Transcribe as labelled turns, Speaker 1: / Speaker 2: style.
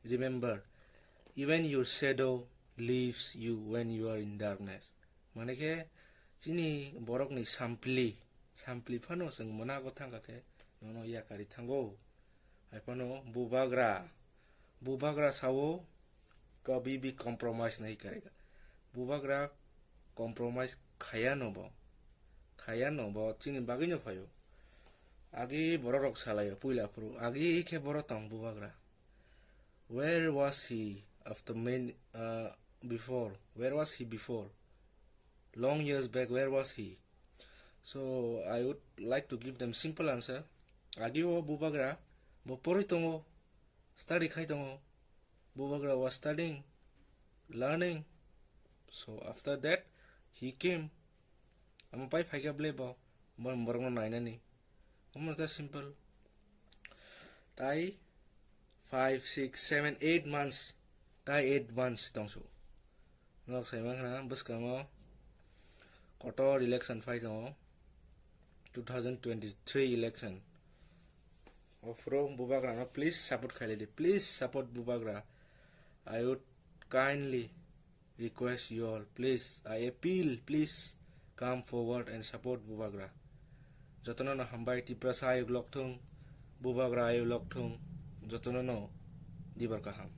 Speaker 1: Remember, even your shadow leaves you when you are in darkness. Maneke chini borok ni sampli phano sing mona ko thanga ke nono yakari thango. Ai phano bubagra sawo कभी भी compromise नहीं करेगा. बुबाग्रा compromise खाया no bo chini bagi no fayo. Agi borok salayo puila puru. Agi ke borotong bubagra. Where was he after before? Where was he before? Long years back, where was he? So I would like to give them simple answer. Agi wo bubagra bo poritongo study khai tongo. Bubagra was studying, learning. So after that, he came. I'm pai phaiga blebo. Mamber no nine ni. That simple. Tai 5, 6, 7, 8 months. Tai 8 months tongsu. Nok sai mang na bus kamo. Kotor election fight no. 2023 election. From Bubagra, no, please support Khalidi. Please support Bubagra. I would kindly request you all, please, I appeal, please come forward and support Bubagra. Jotono no hambai Tripura sa ayog lokthung, Bubagra ayog lokthung, jotono no dibar kaham.